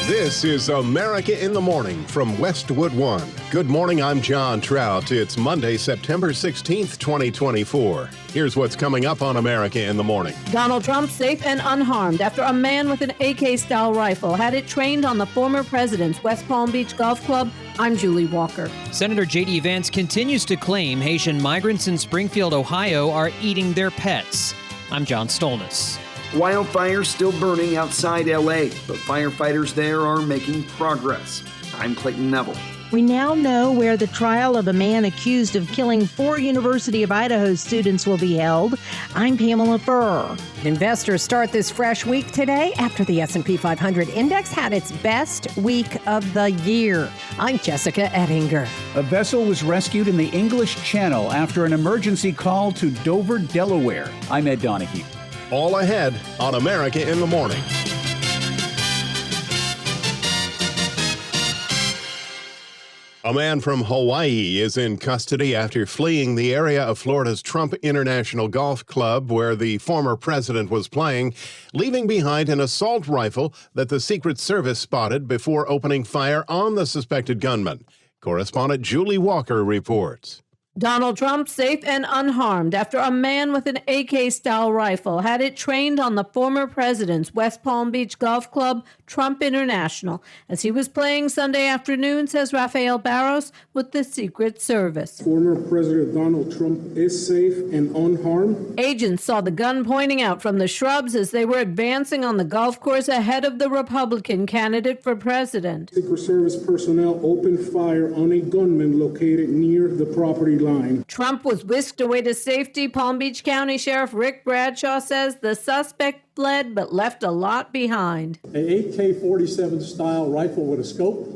This is America in the Morning from Westwood One. Good morning, I'm John Trout. It's Monday, September 16th, 2024. Here's what's coming up on America in the Morning. Donald Trump safe and unharmed after a man with an AK-style rifle had it trained on the former president's West Palm Beach Golf Club. I'm Julie Walker. Senator JD Vance continues to claim Haitian migrants in Springfield, Ohio are eating their pets. I'm John Stolnis. Wildfires still burning outside L.A., but firefighters there are making progress. I'm Clayton Neville. We now know where the trial of a man accused of killing 4 University of Idaho students will be held. I'm Pamela Furr. Investors start this fresh week today after the S&P 500 index had its best week of the year. I'm Jessica Ettinger. A vessel was rescued in the English Channel after an emergency call to Dover, Delaware. I'm Ed Donahue. All ahead on America in the Morning. A man from Hawaii is in custody after fleeing the area of Florida's Trump International Golf Club where the former president was playing, leaving behind an assault rifle that the Secret Service spotted before opening fire on the suspected gunman. Correspondent Julie Walker reports. Donald Trump safe and unharmed after a man with an AK-style rifle had it trained on the former president's West Palm Beach Golf Club, Trump International, as he was playing Sunday afternoon, says Rafael Barros with the Secret Service. Former President Donald Trump is safe and unharmed. Agents saw the gun pointing out from the shrubs as they were advancing on the golf course ahead of the Republican candidate for president. Secret Service personnel opened fire on a gunman located near the property line. Trump was whisked away to safety. Palm Beach County Sheriff Rick Bradshaw says the suspect fled but left a lot behind. An AK-47 style rifle with a scope,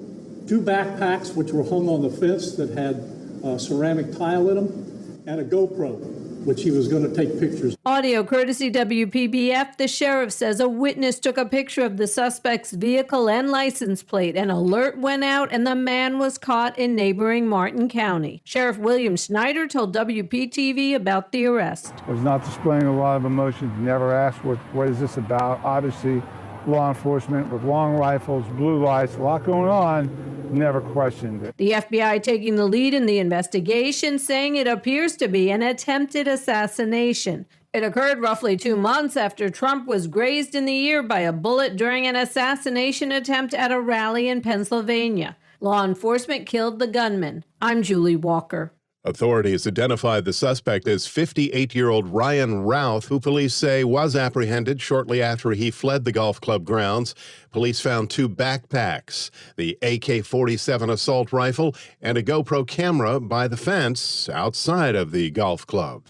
2 backpacks which were hung on the fence that had ceramic tile in them, and a GoPro, which he was going to take pictures. Audio courtesy WPBF. The sheriff says a witness took a picture of the suspect's vehicle and license plate. An alert went out and the man was caught in neighboring Martin County. Sheriff William Schneider told WPTV about the arrest. Was not displaying a lot of emotions, never asked what is this about. Obviously, law enforcement with long rifles, blue lights, a lot going on. Never questioned it. The FBI taking the lead in the investigation, saying it appears to be an attempted assassination. It occurred roughly 2 months after Trump was grazed in the ear by a bullet during an assassination attempt at a rally in Pennsylvania. Law enforcement killed the gunman. I'm Julie Walker. Authorities identified the suspect as 58-year-old Ryan Routh, who police say was apprehended shortly after he fled the golf club grounds. Police found 2 backpacks, the AK-47 assault rifle, and a GoPro camera by the fence outside of the golf club.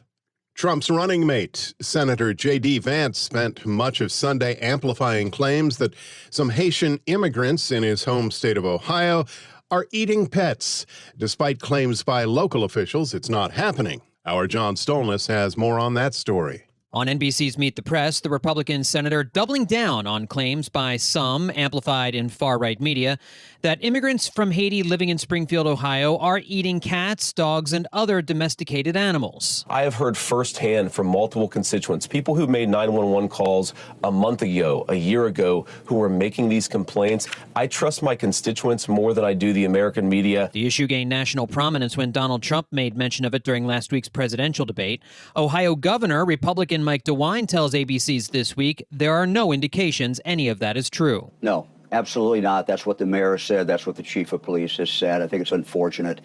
Trump's running mate, Senator JD Vance, spent much of Sunday amplifying claims that some Haitian immigrants in his home state of Ohio are eating pets. Despite claims by local officials, it's not happening. Our John Stolnis has more on that story. On NBC's Meet the Press, the Republican senator doubling down on claims by some, amplified in far-right media, that immigrants from Haiti living in Springfield, Ohio, are eating cats, dogs, and other domesticated animals. I have heard firsthand from multiple constituents, people who made 911 calls a month ago, a year ago, who were making these complaints. I trust my constituents more than I do the American media. The issue gained national prominence when Donald Trump made mention of it during last week's presidential debate. Ohio Governor, Republican Mike DeWine tells ABC's This Week there are no indications any of that is true. No, absolutely not. That's what the mayor said. That's what the chief of police has said. I think it's unfortunate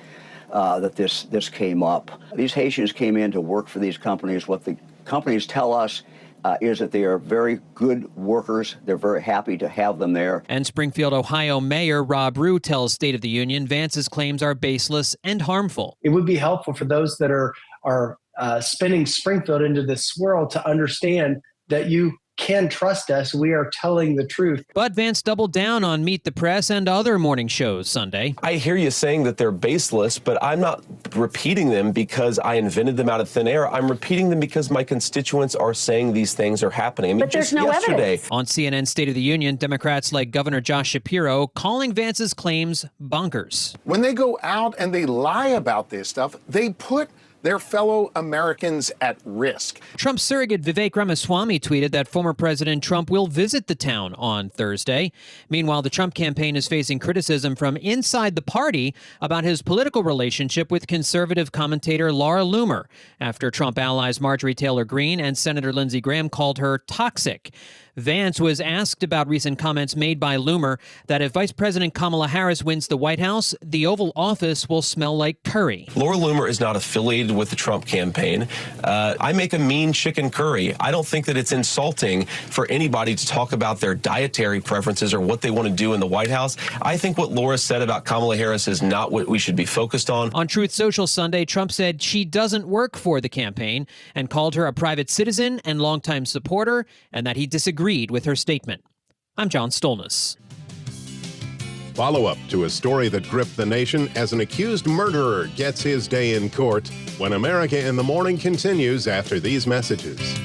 that this came up. These Haitians came in to work for these companies. What the companies tell us is that they are very good workers. They're very happy to have them there. And Springfield, Ohio Mayor Rob Rue tells State of the Union Vance's claims are baseless and harmful. It would be helpful for those that are spinning Springfield into this swirl to understand that you can trust us. We are telling the truth. But Vance doubled down on Meet the Press and other morning shows Sunday. I hear you saying that they're baseless, but I'm not repeating them because I invented them out of thin air. I'm repeating them because my constituents are saying these things are happening. I mean, but there's no evidence. On CNN State of the Union, Democrats like Governor Josh Shapiro calling Vance's claims bonkers. When they go out and they lie about this stuff, they put their fellow Americans at risk. Trump surrogate Vivek Ramaswamy tweeted that former President Trump will visit the town on Thursday. Meanwhile, the Trump campaign is facing criticism from inside the party about his political relationship with conservative commentator Laura Loomer after Trump allies Marjorie Taylor Greene and Senator Lindsey Graham called her toxic. Vance was asked about recent comments made by Loomer that if Vice President Kamala Harris wins the White House, the Oval Office will smell like curry. Laura Loomer is not affiliated with the Trump campaign. I make a mean chicken curry. I don't think that it's insulting for anybody to talk about their dietary preferences or what they want to do in the White House. I think what Laura said about Kamala Harris is not what we should be focused on. On Truth Social Sunday, Trump said she doesn't work for the campaign and called her a private citizen and longtime supporter, and that he disagreed with her statement. I'm John Stolnis. Follow-up to a story that gripped the nation as an accused murderer gets his day in court when America in the Morning continues after these messages.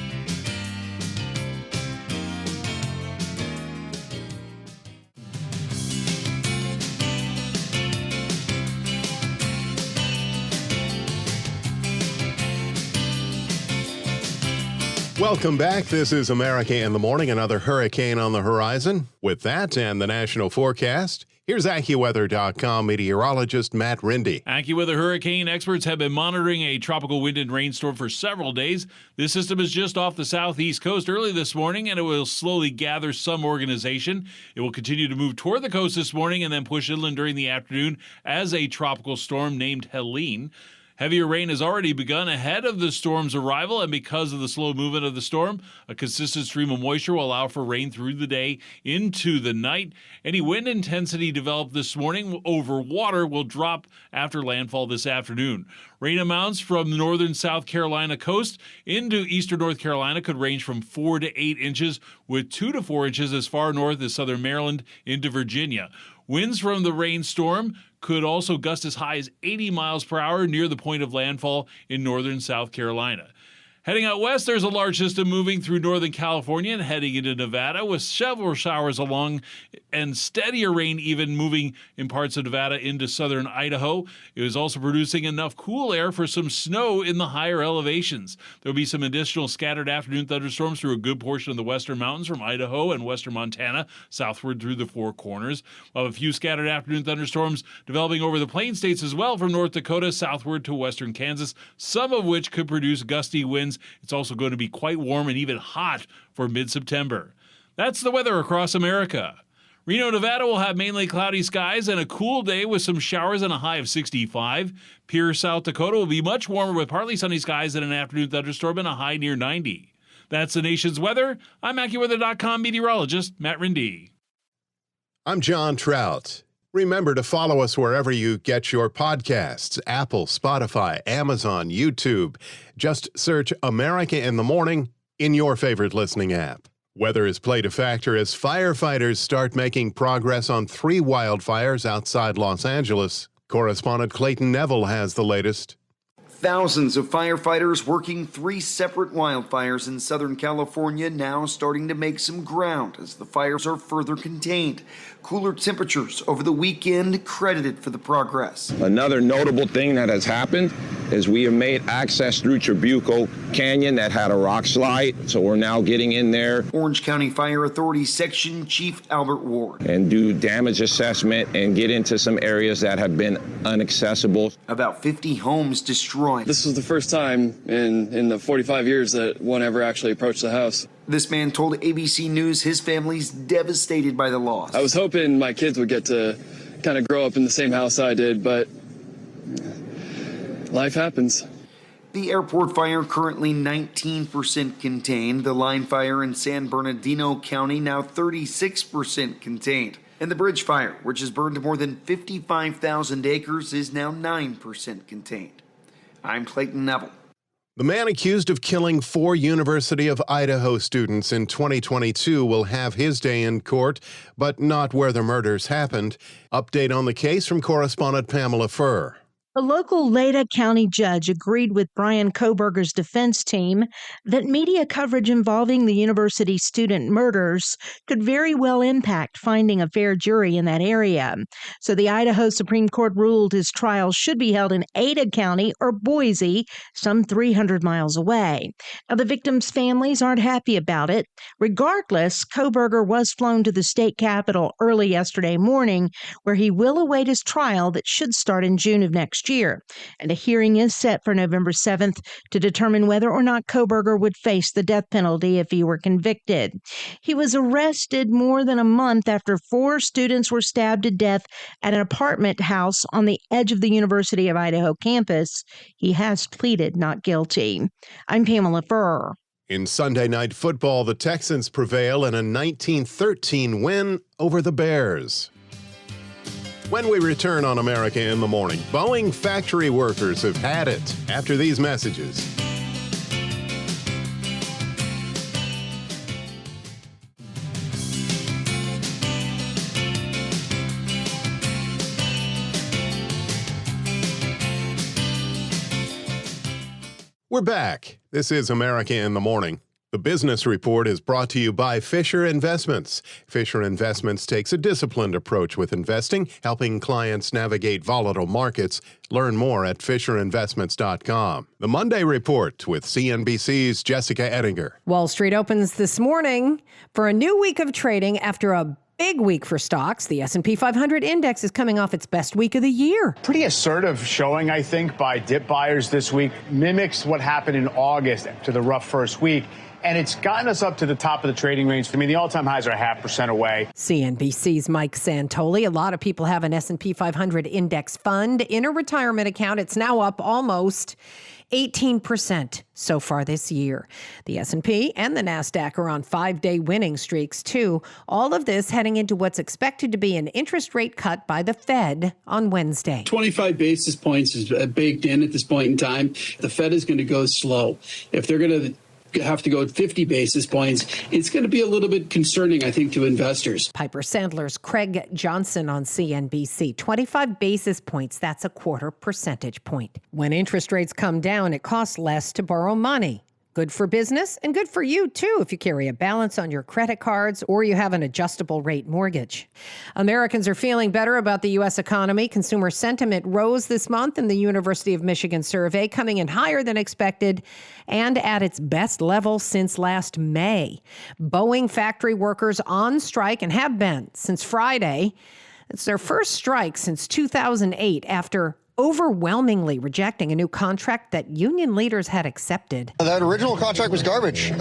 Welcome back. This is America in the Morning, another hurricane on the horizon. With that and the national forecast, here's AccuWeather.com meteorologist Matt Rindy. AccuWeather hurricane experts have been monitoring a tropical wind and rainstorm for several days. This system is just off the southeast coast early this morning, and it will slowly gather some organization. It will continue to move toward the coast this morning and then push inland during the afternoon as a tropical storm named Helene. Heavier rain has already begun ahead of the storm's arrival, and because of the slow movement of the storm, a consistent stream of moisture will allow for rain through the day into the night. Any wind intensity developed this morning over water will drop after landfall this afternoon. Rain amounts from the northern South Carolina coast into eastern North Carolina could range from 4 to 8 inches, with 2 to 4 inches as far north as southern Maryland into Virginia. Winds from the rainstorm could also gust as high as 80 miles per hour near the point of landfall in northern South Carolina. Heading out west, there's a large system moving through northern California and heading into Nevada with several showers along and steadier rain even moving in parts of Nevada into southern Idaho. It is also producing enough cool air for some snow in the higher elevations. There will be some additional scattered afternoon thunderstorms through a good portion of the western mountains from Idaho and western Montana southward through the Four Corners. We'll have a few scattered afternoon thunderstorms developing over the Plain States as well from North Dakota southward to western Kansas, some of which could produce gusty winds. It's also going to be quite warm and even hot for mid-September. That's the weather across America. Reno, Nevada will have mainly cloudy skies and a cool day with some showers and a high of 65. Pierce, South Dakota will be much warmer with partly sunny skies and an afternoon thunderstorm and a high near 90. That's the nation's weather. I'm AccuWeather.com meteorologist Matt Rindy. I'm John Trout. Remember to follow us wherever you get your podcasts, Apple, Spotify, Amazon, YouTube. Just search America in the Morning in your favorite listening app. Weather has played a factor as firefighters start making progress on 3 wildfires outside Los Angeles. Correspondent Clayton Neville has the latest. Thousands of firefighters working 3 separate wildfires in Southern California now starting to make some ground as the fires are further contained. Cooler temperatures over the weekend credited for the progress. Another notable thing that has happened is we have made access through Trabuco Canyon that had a rock slide, so we're now getting in there. Orange County Fire Authority Section Chief Albert Ward. And do damage assessment and get into some areas that have been inaccessible. About 50 homes destroyed. This was the first time in the 45 years that one ever actually approached the house. This man told ABC News his family's devastated by the loss. I was hoping my kids would get to kind of grow up in the same house I did, but life happens. The airport fire currently 19% contained. The line fire in San Bernardino County now 36% contained. And the bridge fire, which has burned more than 55,000 acres, is now 9% contained. I'm Clayton Neville. The man accused of killing 4 University of Idaho students in 2022 will have his day in court, but not where the murders happened. Update on the case from correspondent Pamela Furr. A local Leda County judge agreed with Brian Kohberger's defense team that media coverage involving the university student murders could very well impact finding a fair jury in that area. So the Idaho Supreme Court ruled his trial should be held in Ada County or Boise, some 300 miles away. Now, the victims' families aren't happy about it. Regardless, Kohberger was flown to the state capitol early yesterday morning, where he will await his trial that should start in June of next year. And a hearing is set for November 7th to determine whether or not Kohberger would face the death penalty if he were convicted. He was arrested more than a month after 4 students were stabbed to death at an apartment house on the edge of the University of Idaho campus. He has pleaded not guilty. I'm Pamela Furr. In Sunday night football, the Texans prevail in a 19-13 win over the Bears. When we return on America in the Morning, Boeing factory workers have had it after these messages. We're back. This is America in the Morning. The Business Report is brought to you by Fisher Investments. Fisher Investments takes a disciplined approach with investing, helping clients navigate volatile markets. Learn more at FisherInvestments.com. The Monday Report with CNBC's Jessica Ettinger. Wall Street opens this morning for a new week of trading after a big week for stocks. The S&P 500 index is coming off its best week of the year. Pretty assertive showing, I think, by dip buyers this week. Mimics what happened in August after the rough first week. And it's gotten us up to the top of the trading range. I mean, the all-time highs are 0.5% away. CNBC's Mike Santoli. A lot of people have an S&P 500 index fund in a retirement account. It's now up almost 18% so far this year. The S&P and the NASDAQ are on 5-day winning streaks, too. All of this heading into what's expected to be an interest rate cut by the Fed on Wednesday. 25 basis points is baked in at this point in time. The Fed is going to go slow. If they're going to have to go at 50 basis points, it's going to be a little bit concerning, I think, to investors. Piper Sandler's Craig Johnson on CNBC. 25 basis points, that's a 0.25 percentage point. When interest rates come down, it costs less to borrow money. Good for business and good for you, too, if you carry a balance on your credit cards or you have an adjustable rate mortgage. Americans are feeling better about the U.S. economy. Consumer sentiment rose this month in the University of Michigan survey, coming in higher than expected and at its best level since last May. Boeing factory workers on strike and have been since Friday. It's their first strike since 2008 after overwhelmingly rejecting a new contract that union leaders had accepted. That original contract was garbage.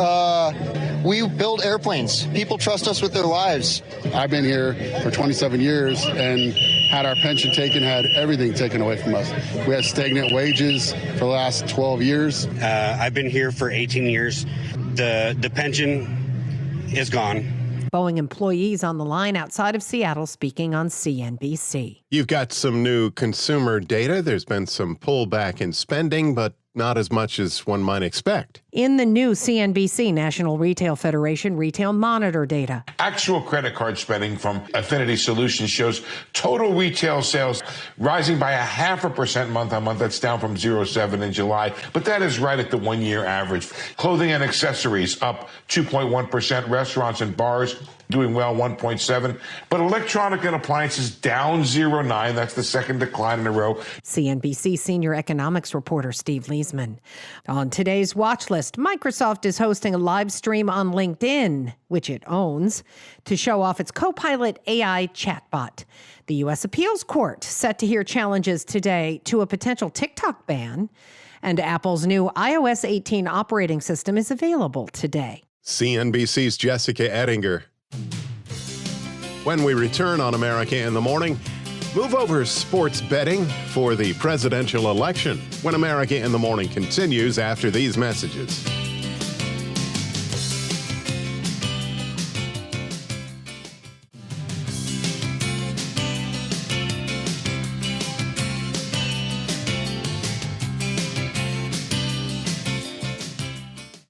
We build airplanes. People trust us with their lives. I've been here for 27 years and had our pension taken, had everything taken away from us. We had stagnant wages for the last 12 years. I've been here for 18 years. The pension is gone. Boeing employees on the line outside of Seattle speaking on CNBC. You've got some new consumer data. There's been some pullback in spending, but not as much as one might expect. In the new CNBC National Retail Federation Retail Monitor data. Actual credit card spending from Affinity Solutions shows total retail sales rising by 0.5% month on month. That's down from 0.7 in July, but that is right at the one-year average. Clothing and accessories up 2.1%. Restaurants and bars doing well, 1.7. But electronic and appliances down 0.9. That's the second decline in a row. CNBC senior economics reporter Steve Leisman. On today's watch list, Microsoft is hosting a live stream on LinkedIn, which it owns, to show off its Copilot AI chatbot. The U.S. Appeals Court set to hear challenges today to a potential TikTok ban, and Apple's new iOS 18 operating system is available today. CNBC's Jessica Ettinger. When we return on America in the Morning, move over sports betting for the presidential election when America in the Morning continues after these messages.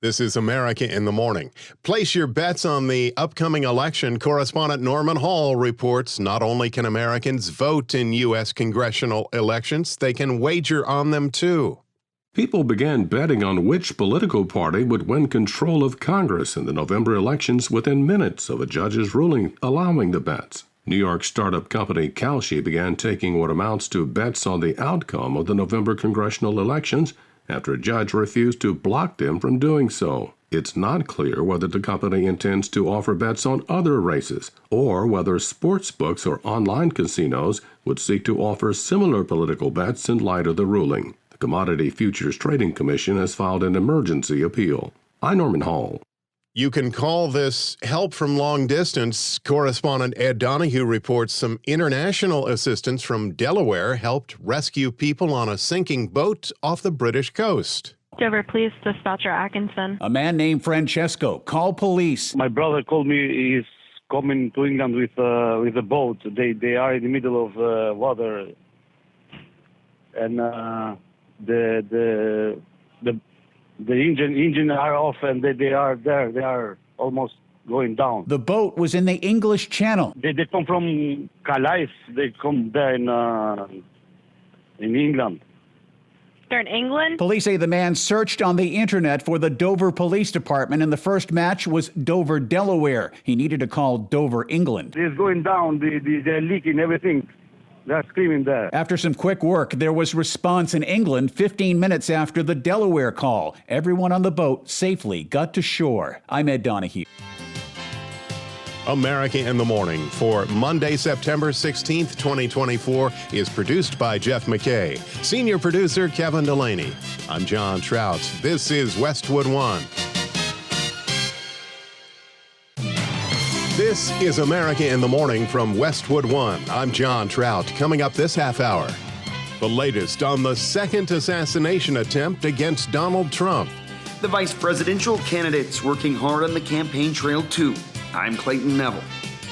This is America in the Morning. Place your bets on the upcoming election. Correspondent Norman Hall reports not only can Americans vote in U.S. congressional elections, they can wager on them too. People began betting on which political party would win control of Congress in the November elections within minutes of a judge's ruling allowing the bets. New York startup company Kalshi began taking what amounts to bets on the outcome of the November congressional elections after a judge refused to block them from doing so. It's not clear whether the company intends to offer bets on other races, or whether sports books or online casinos would seek to offer similar political bets in light of the ruling. The Commodity Futures Trading Commission has filed an emergency appeal. I'm Norman Hall. You can call this help from long distance. Correspondent Ed Donahue reports some international assistance from Delaware helped rescue people on a sinking boat off the British coast. Dover Police, dispatcher Atkinson. A man named Francesco called police. My brother called me. He's coming to England with a boat. They are in the middle of water, and the engine are off, and they are there. They are almost going down. The boat was in the English Channel. They come from Calais. They come there in England. They're in England? Police say the man searched on the internet for the Dover Police Department, and the first match was Dover, Delaware. He needed to call Dover, England. It's going down. They're leaking everything. They're screaming there. After some quick work, there was response in England 15 minutes after the Delaware call. Everyone on the boat safely got to shore. I'm Ed Donahue. America in the Morning for Monday, September 16th, 2024 is produced by Jeff McKay. Senior producer Kevin Delaney. I'm John Trout. This is Westwood One. This is America in the Morning from Westwood One. I'm John Trout. Coming up this half hour, the latest on the second assassination attempt against Donald Trump. The vice presidential candidates working hard on the campaign trail too. I'm Clayton Neville.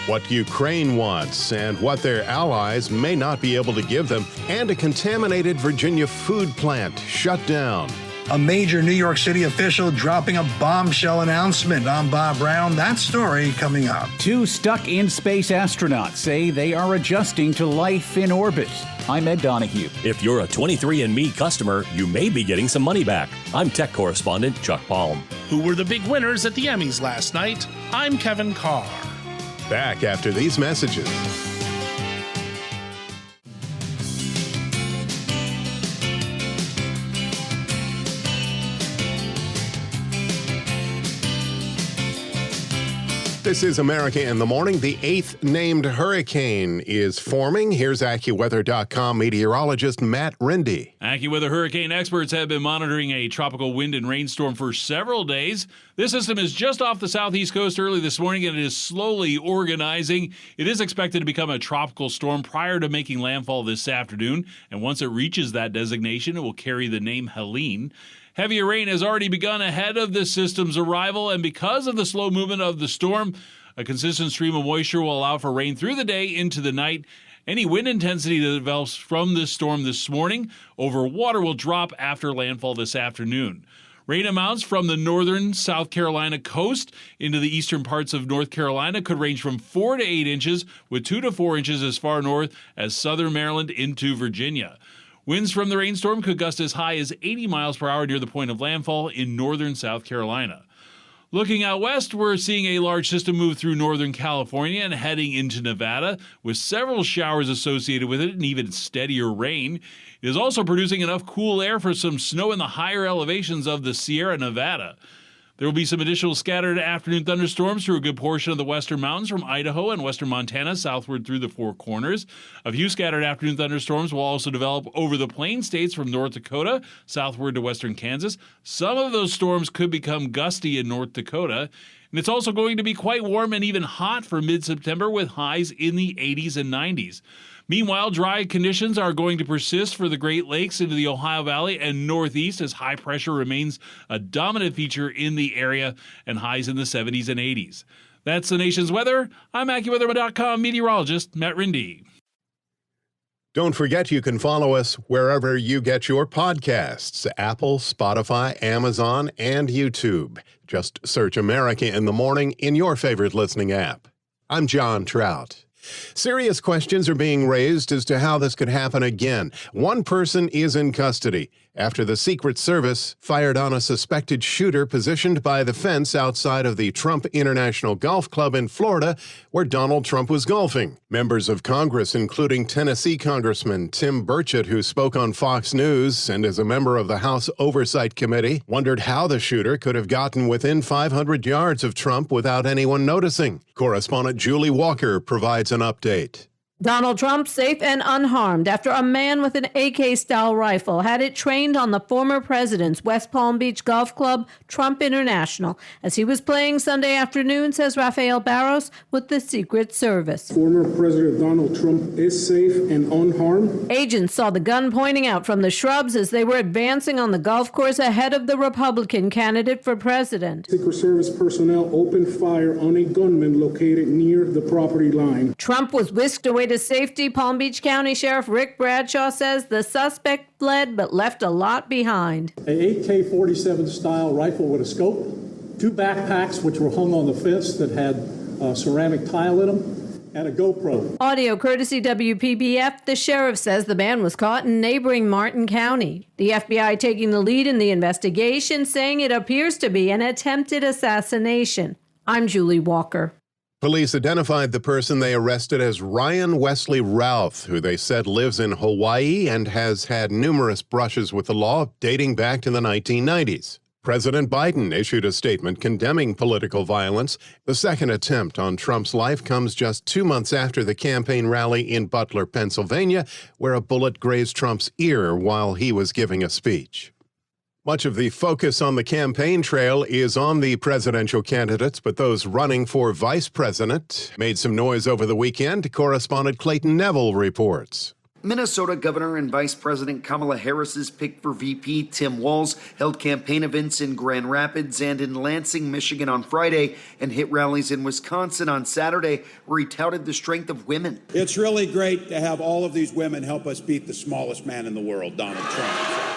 What Ukraine wants and what their allies may not be able to give them, and a contaminated Virginia food plant shut down. A major New York City official dropping a bombshell announcement. I'm Bob Brown. That story coming up. Two stuck in space astronauts say they are adjusting to life in orbit. I'm Ed Donahue. If you're a 23andMe customer, you may be getting some money back. I'm tech correspondent Chuck Palm. Who were the big winners at the Emmys last night? I'm Kevin Carr. Back after these messages. This is America in the Morning. The 8th named hurricane is forming. Here's AccuWeather.com meteorologist Matt Rindy. AccuWeather hurricane experts have been monitoring a tropical wind and rainstorm for several days. This system is just off the southeast coast early this morning, and it is slowly organizing. It is expected to become a tropical storm prior to making landfall this afternoon, and once it reaches that designation, it will carry the name Helene. Heavier rain has already begun ahead of this system's arrival, and because of the slow movement of the storm, a consistent stream of moisture will allow for rain through the day into the night. Any wind intensity that develops from this storm this morning over water will drop after landfall this afternoon. Rain amounts from the northern South Carolina coast into the eastern parts of North Carolina could range from 4 to 8 inches, with 2 to 4 inches as far north as southern Maryland into Virginia. Winds from the rainstorm could gust as high as 80 miles per hour near the point of landfall in northern South Carolina. Looking out west, we're seeing a large system move through northern California and heading into Nevada, with several showers associated with it and even steadier rain. It is also producing enough cool air for some snow in the higher elevations of the Sierra Nevada. There will be some additional scattered afternoon thunderstorms through a good portion of the western mountains from Idaho and western Montana southward through the Four Corners. A few scattered afternoon thunderstorms will also develop over the plain states from North Dakota southward to western Kansas. Some of those storms could become gusty in North Dakota. And it's also going to be quite warm and even hot for mid-September with highs in the 80s and 90s. Meanwhile, dry conditions are going to persist for the Great Lakes into the Ohio Valley and Northeast as high pressure remains a dominant feature in the area and highs in the 70s and 80s. That's the nation's weather. I'm AccuWeather.com meteorologist Matt Rindy. Don't forget you can follow us wherever you get your podcasts, Apple, Spotify, Amazon, and YouTube. Just search America in the Morning in your favorite listening app. I'm John Trout. Serious questions are being raised as to how this could happen again. One person is in custody after the Secret Service fired on a suspected shooter positioned by the fence outside of the Trump International Golf Club in Florida, where Donald Trump was golfing. Members of Congress, including Tennessee Congressman Tim Burchett, who spoke on Fox News and is a member of the House Oversight Committee, wondered how the shooter could have gotten within 500 yards of Trump without anyone noticing. Correspondent Julie Walker provides an update. Donald Trump safe and unharmed after a man with an AK-style rifle had it trained on the former president's West Palm Beach golf club, Trump International, as he was playing Sunday afternoon, says Rafael Barros with the Secret Service. Former President Donald Trump is safe and unharmed. Agents saw the gun pointing out from the shrubs as they were advancing on the golf course ahead of the Republican candidate for president. Secret Service personnel opened fire on a gunman located near the property line. Trump was whisked away to safety. Palm Beach County Sheriff Rick Bradshaw says the suspect fled but left a lot behind. An AK-47 style rifle with a scope, 2 backpacks which were hung on the fence that had ceramic tile in them, and a GoPro. Audio courtesy WPBF. The sheriff says the man was caught in neighboring Martin County. The FBI taking the lead in the investigation, saying it appears to be an attempted assassination. I'm Julie Walker. Police identified the person they arrested as Ryan Wesley Routh, who they said lives in Hawaii and has had numerous brushes with the law dating back to the 1990s. President Biden issued a statement condemning political violence. The second attempt on Trump's life comes just 2 months after the campaign rally in Butler, Pennsylvania, where a bullet grazed Trump's ear while he was giving a speech. Much of the focus on the campaign trail is on the presidential candidates, but those running for vice president made some noise over the weekend. Correspondent Clayton Neville reports. Minnesota Governor and Vice President Kamala Harris's pick for VP, Tim Walz, held campaign events in Grand Rapids and in Lansing, Michigan on Friday, and hit rallies in Wisconsin on Saturday, where he touted the strength of women. It's really great to have all of these women help us beat the smallest man in the world, Donald Trump.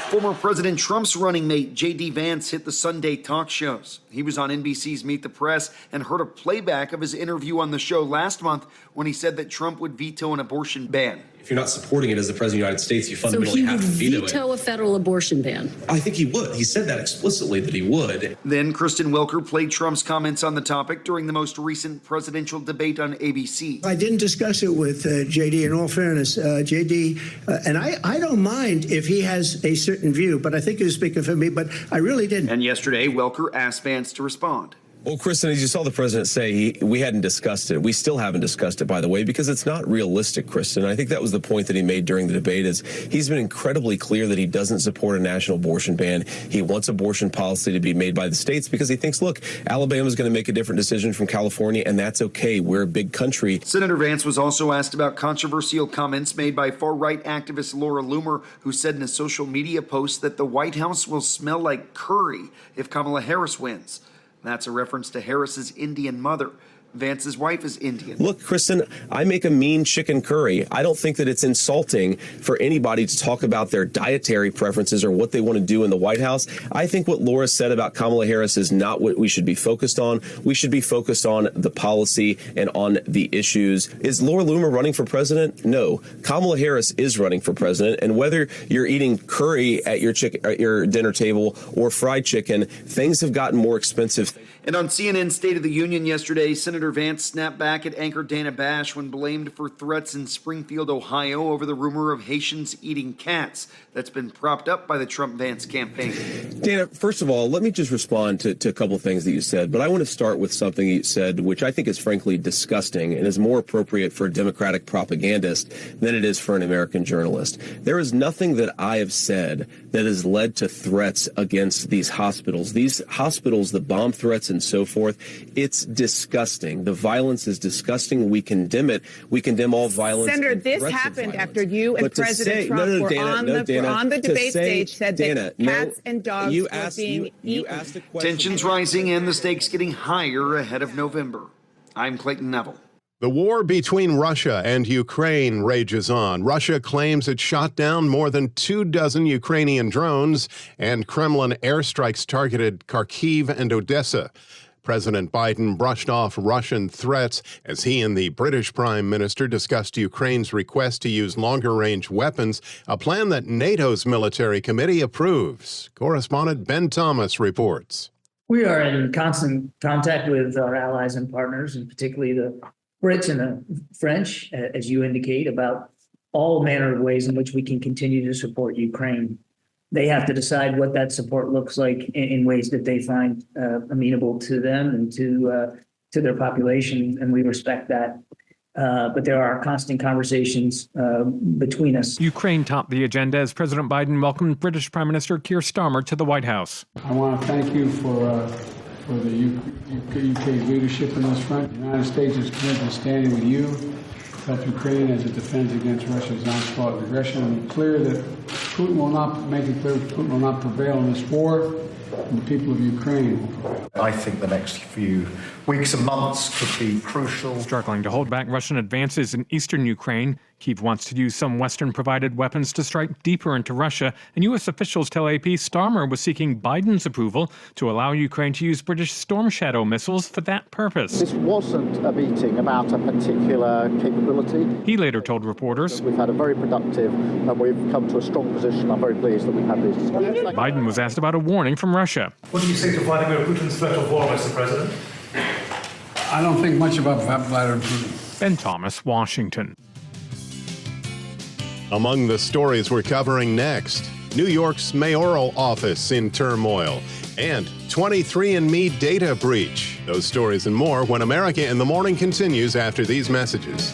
Former President Trump's running mate, JD Vance, hit the Sunday talk shows. He was on NBC's Meet the Press and heard a playback of his interview on the show last month when he said that Trump would veto an abortion ban. If you're not supporting it as the President of the United States, you fundamentally have to veto it. So he would veto a federal abortion ban? I think he would. He said that explicitly that he would. Then Kristen Welker played Trump's comments on the topic during the most recent presidential debate on ABC. I didn't discuss it with JD, in all fairness. JD, and I don't mind if he has a certain view, but I think he was speaking for me, but I really didn't. And yesterday, Welker asked Vance to respond. Well, Kristen, as you saw the president say, we hadn't discussed it. We still haven't discussed it, by the way, because it's not realistic, Kristen. I think that was the point that he made during the debate is he's been incredibly clear that he doesn't support a national abortion ban. He wants abortion policy to be made by the states because he thinks, look, Alabama's going to make a different decision from California, and that's okay. We're a big country. Senator Vance was also asked about controversial comments made by far-right activist Laura Loomer, who said in a social media post that the White House will smell like curry if Kamala Harris wins. That's a reference to Harris's Indian mother. Vance's wife is Indian. Look, Kristen, I make a mean chicken curry. I don't think that it's insulting for anybody to talk about their dietary preferences or what they want to do in the White House. I think what Laura said about Kamala Harris is not what we should be focused on. We should be focused on the policy and on the issues. Is Laura Loomer running for president? No. Kamala Harris is running for president. And whether you're eating curry at your dinner table or fried chicken, things have gotten more expensive. And on CNN's State of the Union yesterday, Senator Vance snapped back at anchor Dana Bash when blamed for threats in Springfield, Ohio over the rumor of Haitians eating cats that's been propped up by the Trump-Vance campaign. Dana, first of all, let me just respond to a couple of things that you said, but I want to start with something you said, which I think is frankly disgusting and is more appropriate for a Democratic propagandist than it is for an American journalist. There is nothing that I have said that has led to threats against these hospitals. These hospitals, the bomb threats and so forth, it's disgusting. The violence is disgusting. We condemn it. We condemn all violence. Senator, this happened after you and President Trump were on the debate stage, said that cats and dogs were being eaten. Tensions rising and the stakes getting higher ahead of November. I'm Clayton Neville. The war between Russia and Ukraine rages on. Russia claims it shot down more than 24 Ukrainian drones, and Kremlin airstrikes targeted Kharkiv and Odessa. President Biden brushed off Russian threats as he and the British Prime Minister discussed Ukraine's request to use longer-range weapons, a plan that NATO's military committee approves. Correspondent Ben Thomas reports. We are in constant contact with our allies and partners, and particularly the Brits and the French, as you indicate, about all manner of ways in which we can continue to support Ukraine. They have to decide what that support looks like in ways that they find amenable to them and to their population, and we respect that. But there are constant conversations between us. Ukraine topped the agenda as President Biden welcomed British Prime Minister Keir Starmer to the White House. I want to thank you for the UK's leadership in this front. The United States is committed to standing with you to help Ukraine as it defends against Russia's onslaught and aggression. And Putin will not prevail in this war, and the people of Ukraine will prevail. I think the next few weeks and months could be crucial. Struggling to hold back Russian advances in eastern Ukraine, Kyiv wants to use some Western-provided weapons to strike deeper into Russia, and U.S. officials tell AP Starmer was seeking Biden's approval to allow Ukraine to use British Storm Shadow missiles for that purpose. This wasn't a meeting about a particular capability. He later told reporters, "We've had a very productive and we've come to a strong position. I'm very pleased that we've had these discussions." Biden was asked about a warning from Russia. What do you say to Vladimir Putin's threat of war, Mr. President? I don't think much about Vladimir Putin. Ben Thomas, Washington. Among the stories we're covering next, New York's mayoral office in turmoil, and 23andMe data breach. Those stories and more when America in the Morning continues after these messages.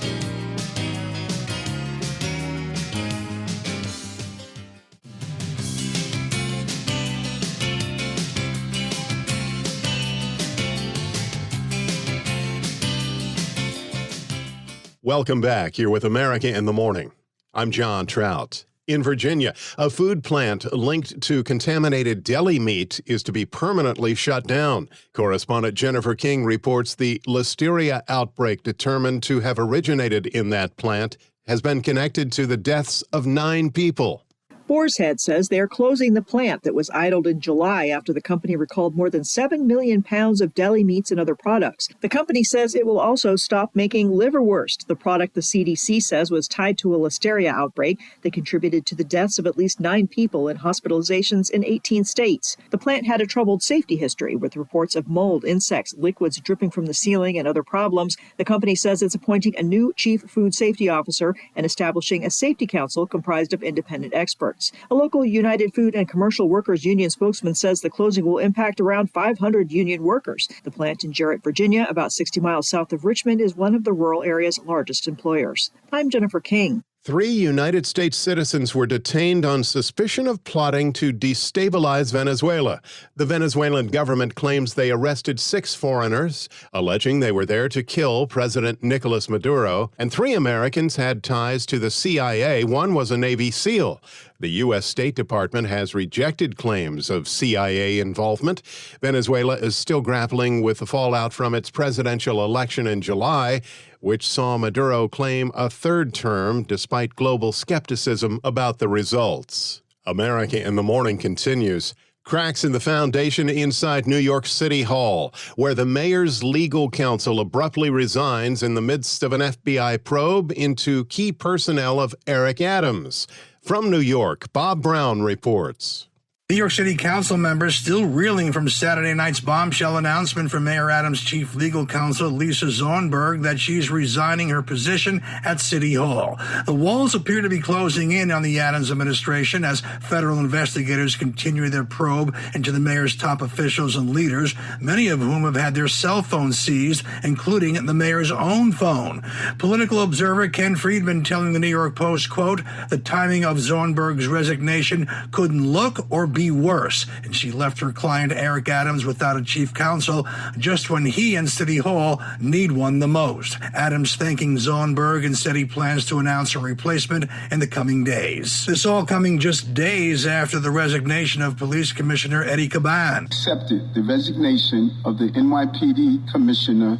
Welcome back. You're with America in the Morning. I'm John Trout. In Virginia, a food plant linked to contaminated deli meat is to be permanently shut down. Correspondent Jennifer King reports the listeria outbreak determined to have originated in that plant has been connected to the deaths of 9 people. Boar's Head says they are closing the plant that was idled in July after the company recalled more than 7 million pounds of deli meats and other products. The company says it will also stop making liverwurst, the product the CDC says was tied to a listeria outbreak that contributed to the deaths of at least 9 people and hospitalizations in 18 states. The plant had a troubled safety history with reports of mold, insects, liquids dripping from the ceiling, and other problems. The company says it's appointing a new chief food safety officer and establishing a safety council comprised of independent experts. A local United Food and Commercial Workers Union spokesman says the closing will impact around 500 union workers. The plant in Jarrett, Virginia, about 60 miles south of Richmond, is one of the rural area's largest employers. I'm Jennifer King. 3 United States citizens were detained on suspicion of plotting to destabilize Venezuela. The Venezuelan government claims they arrested 6 foreigners, alleging they were there to kill President Nicolas Maduro, and 3 Americans had ties to the CIA. One was a Navy SEAL. The U.S. State Department has rejected claims of CIA involvement. Venezuela is still grappling with the fallout from its presidential election in July, which saw Maduro claim a 3rd term despite global skepticism about the results. America in the Morning continues. Cracks in the foundation inside New York City Hall, where the mayor's legal counsel abruptly resigns in the midst of an FBI probe into key personnel of Eric Adams. From New York, Bob Brown reports. New York City Council members still reeling from Saturday night's bombshell announcement from Mayor Adams' chief legal counsel, Lisa Zornberg, that she's resigning her position at City Hall. The walls appear to be closing in on the Adams administration as federal investigators continue their probe into the mayor's top officials and leaders, many of whom have had their cell phones seized, including the mayor's own phone. Political observer Ken Friedman telling the New York Post, quote, "The timing of Zornberg's resignation couldn't look or be worse, and she left her client Eric Adams without a chief counsel just when he and City Hall need one the most." Adams thanking Zornberg and said he plans to announce a replacement in the coming days. This all coming just days after the resignation of Police Commissioner Eddie Caban. Accepted the resignation of the NYPD Commissioner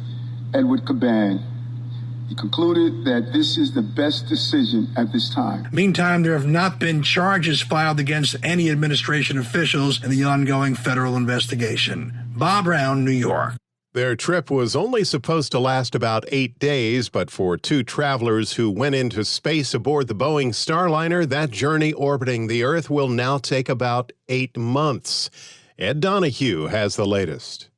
Edward Caban He concluded that this is the best decision at this time. Meantime, there have not been charges filed against any administration officials in the ongoing federal investigation. Bob Brown, New York. Their trip was only supposed to last about 8 days, but for two travelers who went into space aboard the Boeing Starliner, that journey orbiting the Earth will now take about 8 months. Ed Donahue has the latest.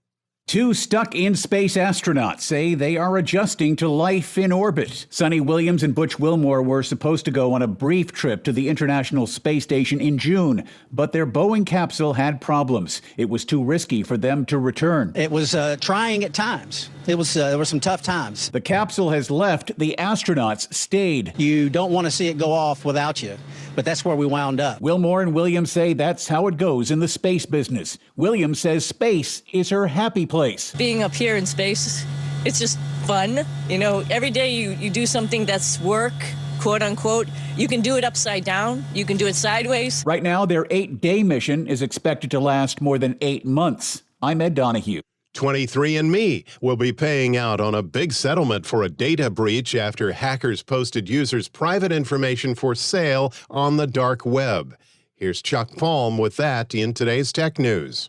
Two stuck-in-space astronauts say they are adjusting to life in orbit. Sonny Williams and Butch Wilmore were supposed to go on a brief trip to the International Space Station in June, but their Boeing capsule had problems. It was too risky for them to return. It was trying at times. There were some tough times. The capsule has left. The astronauts stayed. You don't want to see it go off without you, but that's where we wound up. Wilmore and Williams say that's how it goes in the space business. Williams says space is her happy place. Being up here in space, it's just fun. You know, every day you do something that's work, quote unquote. You can do it upside down. You can do it sideways. Right now, their 8-day mission is expected to last more than 8 months. I'm Ed Donahue. 23andMe will be paying out on a big settlement for a data breach after hackers posted users' private information for sale on the dark web. Here's Chuck Palm with that in today's Tech News.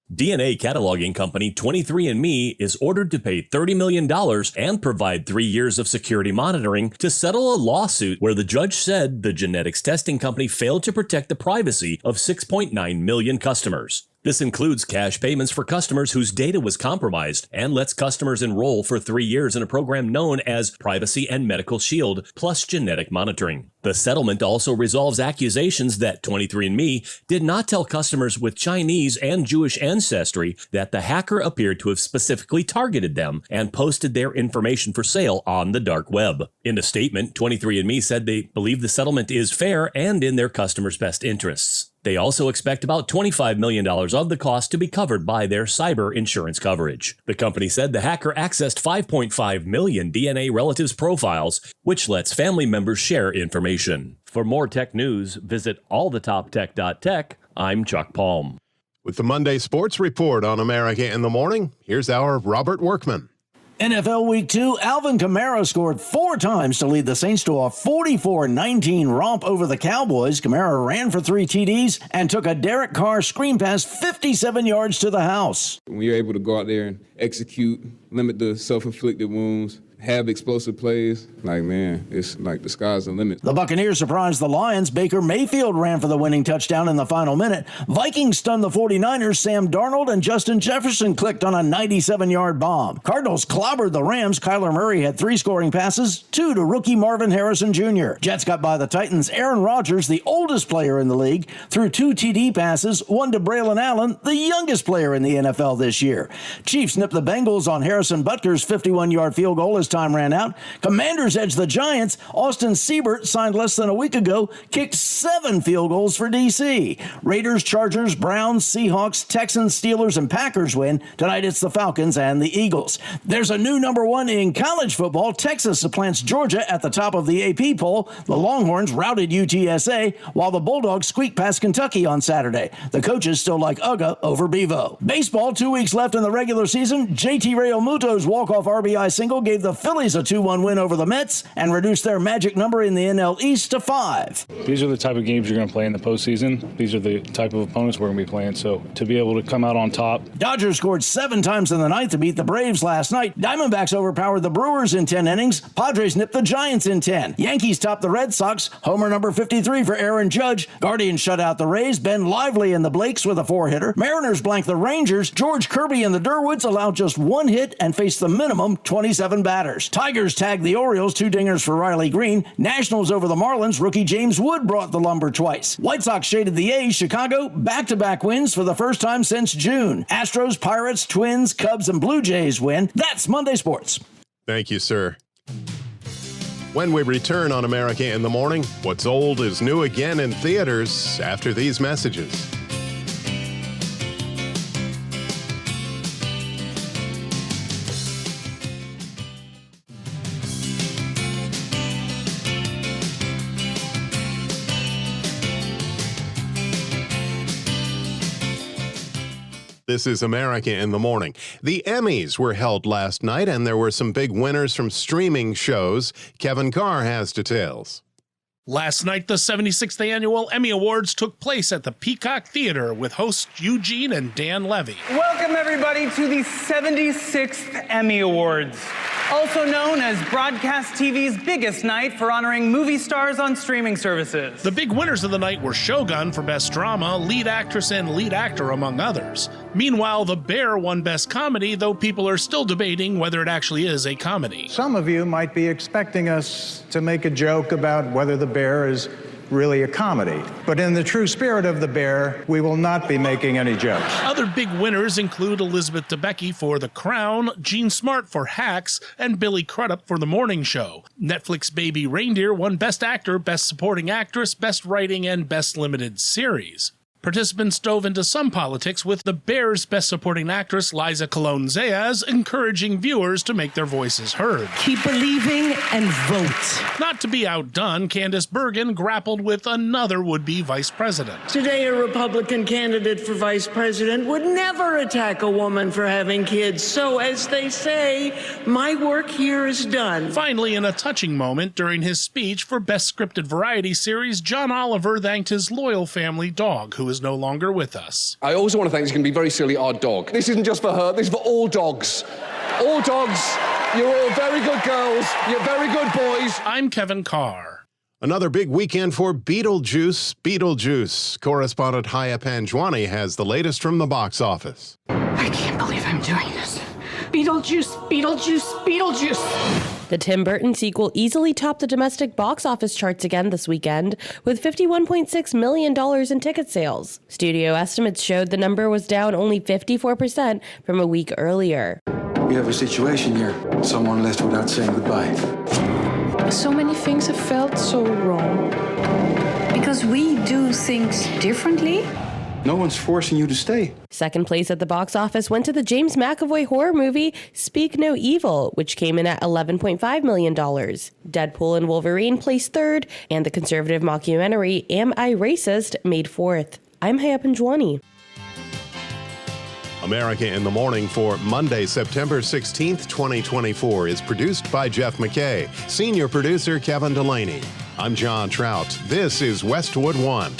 DNA cataloging company 23andMe is ordered to pay $30 million and provide 3 years of security monitoring to settle a lawsuit where the judge said the genetics testing company failed to protect the privacy of 6.9 million customers. This includes cash payments for customers whose data was compromised and lets customers enroll for 3 years in a program known as Privacy and Medical Shield plus genetic monitoring. The settlement also resolves accusations that 23andMe did not tell customers with Chinese and Jewish ancestry that the hacker appeared to have specifically targeted them and posted their information for sale on the dark web. In a statement, 23andMe said they believe the settlement is fair and in their customers' best interests. They also expect about $25 million of the cost to be covered by their cyber insurance coverage. The company said the hacker accessed 5.5 million DNA relatives profiles, which lets family members share information. For more tech news, visit allthetoptech.tech. I'm Chuck Palm. With the Monday Sports Report on America in the Morning, here's our Robert Workman. NFL Week 2, Alvin Kamara scored 4 times to lead the Saints to a 44-19 romp over the Cowboys. Kamara ran for 3 TDs and took a Derek Carr screen pass 57 yards to the house. When you're able to go out there and execute, limit the self-inflicted wounds, have explosive plays, it's like the sky's the limit. The Buccaneers surprised the Lions. Baker Mayfield ran for the winning touchdown in the final minute. Vikings stunned the 49ers. Sam Darnold and Justin Jefferson clicked on a 97-yard bomb. Cardinals clobbered the Rams. Kyler Murray had 3 scoring passes, 2 to rookie Marvin Harrison Jr. Jets got by the Titans. Aaron Rodgers, the oldest player in the league, threw 2 TD passes, 1 to Braylon Allen, the youngest player in the NFL this year. Chiefs nipped the Bengals on Harrison Butker's 51-yard field goal as time ran out. Commanders edged the Giants. Austin Siebert, signed less than a week ago, kicked 7 field goals for D.C. Raiders, Chargers, Browns, Seahawks, Texans, Steelers, and Packers win. Tonight it's the Falcons and the Eagles. There's a new number 1 in college football. Texas supplants Georgia at the top of the AP poll. The Longhorns routed UTSA, while the Bulldogs squeaked past Kentucky on Saturday. The coaches still like UGA over Bevo. Baseball, 2 weeks left in the regular season. JT Realmuto's walk-off RBI single gave the Phillies a 2-1 win over the Mets and reduced their magic number in the NL East to 5. These are the type of games you're going to play in the postseason. These are the type of opponents we're going to be playing. So to be able to come out on top. Dodgers scored 7 times in the ninth to beat the Braves last night. Diamondbacks overpowered the Brewers in 10 innings. Padres nipped the Giants in 10. Yankees topped the Red Sox. Homer number 53 for Aaron Judge. Guardians shut out the Rays. Ben Lively and the Blakes with a 4-hitter. Mariners blanked the Rangers. George Kirby and the Durwoods allowed just 1 hit and faced the minimum 27 batters. Tigers tagged the Orioles, 2 dingers for Riley Green. Nationals over the Marlins. Rookie James Wood brought the lumber twice. White Sox shaded the A's. Chicago, back-to-back wins for the first time since June. Astros, Pirates, Twins, Cubs, and Blue Jays win. That's Monday Sports. Thank you, sir. When we return on America in the Morning, what's old is new again in theaters after these messages. This is America in the Morning. The Emmys were held last night, and there were some big winners from streaming shows. Kevin Carr has details. Last night, the 76th Annual Emmy Awards took place at the Peacock Theater with hosts Eugene and Dan Levy. Welcome, everybody, to the 76th Emmy Awards, also known as broadcast TV's biggest night for honoring movie stars on streaming services. The big winners of the night were Shogun for Best Drama, Lead Actress and Lead Actor, among others. Meanwhile, The Bear won Best Comedy, though people are still debating whether it actually is a comedy. Some of you might be expecting us to make a joke about whether The Bear is really a comedy. But in the true spirit of The Bear, we will not be making any jokes. Other big winners include Elizabeth Debicki for The Crown, Gene Smart for Hacks, and Billy Crudup for The Morning Show. Netflix Baby Reindeer won Best Actor, Best Supporting Actress, Best Writing, and Best Limited Series. Participants dove into some politics, with The Bear's Best Supporting Actress Liza Colón-Zayas encouraging viewers to make their voices heard. Keep believing and vote. Not to be outdone, Candice Bergen grappled with another would-be vice president. Today, a Republican candidate for vice president would never attack a woman for having kids. So, as they say, my work here is done. Finally, in a touching moment during his speech for Best Scripted Variety Series, John Oliver thanked his loyal family dog, who is no longer with us. I also want to thank, this is going to be very silly, our dog. This isn't just for her, this is for all dogs. All dogs, you're all very good girls, you're very good boys. I'm Kevin Carr. Another big weekend for Beetlejuice. Correspondent Haya Panjwani has the latest from the box office. I can't believe I'm doing this. Beetlejuice. The Tim Burton sequel easily topped the domestic box office charts again this weekend, with $51.6 million in ticket sales. Studio estimates showed the number was down only 54% from a week earlier. We have a situation here. Someone left without saying goodbye. So many things have felt so wrong. Because we do things differently. No one's forcing you to stay. Second place at the box office went to the James McAvoy horror movie Speak No Evil, which came in at $11.5 million. Deadpool and Wolverine placed third, and the conservative mockumentary Am I Racist made fourth. I'm Haya Panjwani. America in the Morning for Monday, September 16th, 2024 is produced by Jeff McKay. Senior producer Kevin Delaney. I'm John Trout. This is Westwood One.